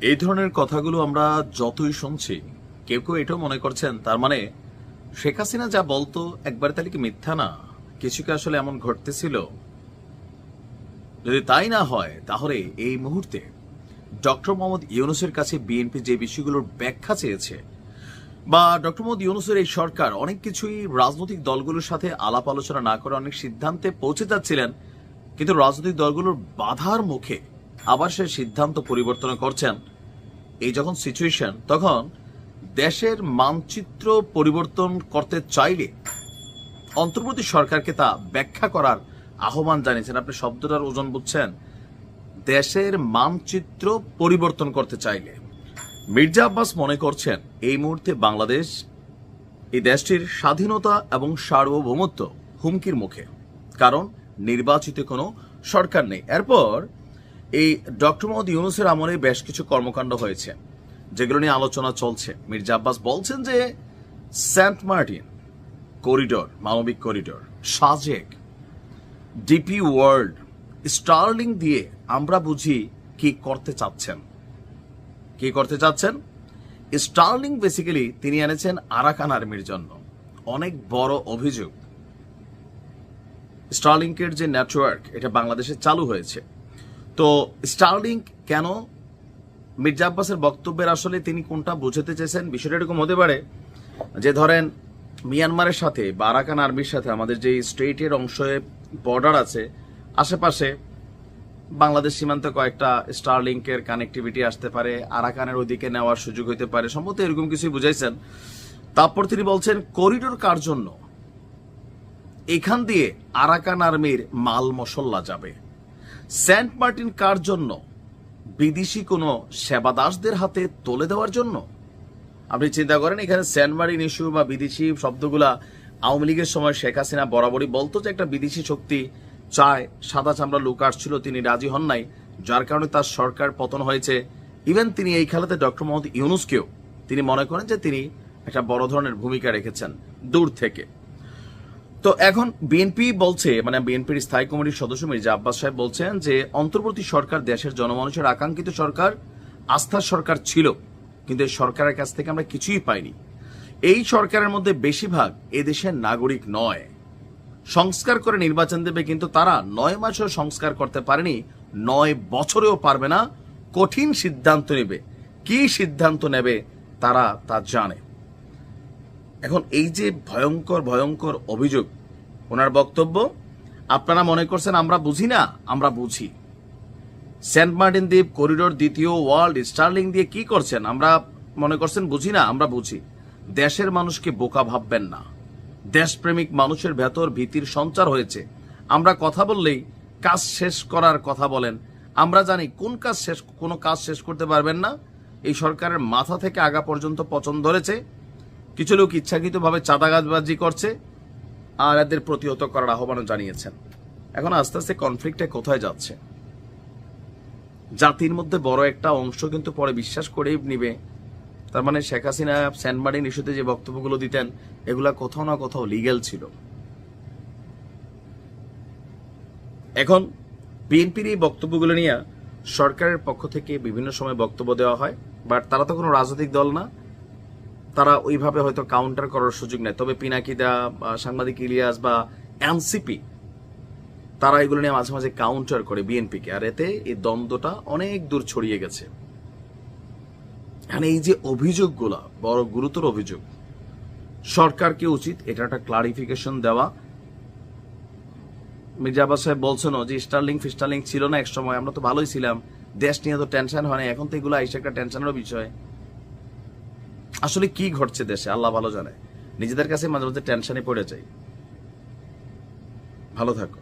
এই ধরনের কথাগুলো আমরা যতই শুনছি, কেউ কেউ এটাও মনে করছেন তার মানে শেখ হাসিনা যা বলতো একবারে তাহলে কি মিথ্যা না, কিছু কি আসলে এমন ঘটতেছিল? যদি তাই না হয় তাহলে এই মুহূর্তে ডক্টর মোহাম্মদ ইউনূসের কাছে বিএনপি যে বিষয়গুলোর ব্যাখ্যা চেয়েছে, বা ডক্টর মোহাম্মদ ইউনূসের এই সরকার অনেক কিছুই রাজনৈতিক দলগুলোর সাথে আলাপ আলোচনা না করে অনেক সিদ্ধান্তে পৌঁছে যাচ্ছিলেন, কিন্তু রাজনৈতিক দলগুলোর বাধার মুখে আবার সে সিদ্ধান্ত পরিবর্তন করছেন। এই যখন সিচুয়েশন, তখন দেশের মানচিত্র পরিবর্তন করতে চাইলে অন্তর্বর্তী সরকারকে তা ব্যাখ্যা করার আহ্বান জানিয়েছেন। আপনি শব্দটার ওজন বুঝছেন? দেশের মানচিত্র পরিবর্তন করতে চাইলে মির্জা আব্বাস মনে করছেন এই মুহূর্তে বাংলাদেশ, এই দেশটির স্বাধীনতা এবং সার্বভৌমত্ব হুমকির মুখে, কারণ নির্বাচিত কোনো সরকার নেই। এরপর এই ডক্টর মোহাম্মদ ইউনূসের আমলে বেশ কিছু কর্মকাণ্ড হয়েছে যেগুলো নিয়ে আলোচনা চলছে। মির্জা আব্বাস বলছেন যে সেন্ট মার্টিন করিডোর, মানবিক corridor, Sajek, DP World, Starlink দিয়ে আমরা বুঝি কি করতে চাচ্ছেন। কি করতে চাচ্ছেন? স্টার্লিং বেসিক্যালি তিনি এনেছেন আরাকান আর্মির জন্য। অনেক বড় অভিযোগ, স্টারলিংকের যে নেটওয়ার্ক এটা বাংলাদেশে চালু হয়েছে। তো স্টারলিংক কেন? মির্জা আব্বাসের বক্তব্যের আসলে তিনি কোনটা বুঝাতে চেয়েছেন, বিষয়টা এরকম হতে পারে যে ধরেন মিয়ানমারের সাথে বা আরাকান আর্মির সাথে আমাদের যে স্টেটের অংশে বর্ডার আছে, আশেপাশে বাংলাদেশ সীমান্তে কয়েকটা স্টারলিংকের কানেক্টিভিটি আসতে পারে, আরাকানের ওইদিকে নেওয়ার সুযোগ হতে পারে, সম্ভবত এরকম কিছুই বুঝাইছেন। তারপর তিনি বলছেন করিডোর কার জন্য? এখান দিয়ে আরাকান আর্মির মাল মশল্লা যাবে। সেন্ট মার্টিন কার জন্য? বিদেশি কোনো সেবাদাসদের হাতে তুলে দেওয়ার জন্য। আপনি চিন্তা করেন, এখানে সেন্ট মার্টিন ইস্যু বা বিদেশি শব্দগুলা আওয়ামী লীগের সময় শেখ হাসিনা বরাবরই বলতো যে একটা বিদেশি শক্তি চায়, সাদা চামড়া লোক আসছিল, তিনি রাজি হন নাই, যার কারণে তার সরকার পতন হয়েছে। ইভেন তিনি এই খেলাতে ডক্টর মোহাম্মদ ইউনূসকেও তিনি মনে করেন যে তিনি একটা বড় ধরনের ভূমিকা রেখেছেন দূর থেকে। তো এখন বিএনপি বলছে, মানে বিএনপির স্থায়ী কমিটির সদস্য মির্জা আব্বাস সাহেব বলছেন যে অন্তর্বর্তী সরকার দেশের জনমানুষের আকাঙ্ক্ষিত সরকার, আস্থার সরকার ছিল, কিন্তু এই সরকারের কাছ থেকে আমরা কিছুই পাইনি। এই সরকারের মধ্যে বেশিরভাগ এদেশের নাগরিক নয়। সংস্কার করে নির্বাচন দেবে, কিন্তু তারা 9 মাসেও সংস্কার করতে পারেনি, 9 বছরেও পারবে না। কঠিন সিদ্ধান্ত নেবে, কি সিদ্ধান্ত নেবে তারা তা জানে। এখন এই যে ভয়ঙ্কর ভয়ঙ্কর অভিযোগ, ওনার বক্তব্য, আপনারা মনে করছেন আমরা বুঝি না? আমরা বুঝি। সেন্ট মার্টিন দ্বীপ করিডোর, দ্বিতীয় ওয়ার্ল্ড, স্টার্লিং দিয়ে কি করছেন? আমরা মনে করছেন বুঝি না? আমরা বুঝি। দেশের মানুষকে বোকা ভাববেন না। দেশপ্রেমিক মানুষের ভেতর ভীতির সঞ্চার হয়েছে। আমরা কথা বললেই কাজ শেষ করার কথা বলেন। আমরা জানি কোনো কাজ শেষ করতে পারবেন না। এই সরকারের মাথা থেকে আগা পর্যন্ত পচন ধরেছে। কিছু লোক ইচ্ছাকৃতভাবে চাঁদাবাজি করছে, আর এদের প্রতিহত করার আহ্বানও জানিয়েছেন। এখন আস্তে আস্তে কনফ্লিক্টে কোথায় যাচ্ছে? জাতির মধ্যে বড় একটা অংশ কিন্তু পরে বিশ্বাস করেই নিবে। তার মানে শেখ হাসিনা সেন্ট মার্টিন ইস্যুতে যে বক্তব্যগুলো দিতেন, এগুলা কোথাও না কোথাও লিগ্যাল ছিল। এখন বিএনপির এই বক্তব্যগুলো নিয়ে সরকারের পক্ষ থেকে বিভিন্ন সময় বক্তব্য দেওয়া হয়, বাট তারা তো কোনো রাজনৈতিক দল না, তারা ওইভাবে হয়তো কাউন্টার করার সুযোগ নেই। তবে পিনাকিদা, সাংবাদিক ইলিয়াস বা এনসিপি, তারা এগুলো নিয়ে মাঝে মাঝে কাউন্টার করে বিএনপিকে, আর এতে এই দ্বন্দ্বটা অনেক দূর ছড়িয়ে গেছে। এই যে অভিযোগগুলা বড় গুরুতর অভিযোগ, সরকারকে উচিত এটা একটা ক্লারিফিকেশন দেওয়া। মির্জা আব্বাস সাহেব বলছেন যে স্টার্লিং ফিস্টার্লিং ছিল না এক সময়, আমরা তো ভালোই ছিলাম, দেশ নিয়ে তো টেনশন হয় না, এখন তো এগুলো আইসে একটা টেনশনেরও বিষয়। আসলে কি ঘটছে দেশে আল্লাহ ভালো জানে। নিজেদের কাছে মাঝে মাঝে টেনশনে পড়ে যাই। ভালো থাকো।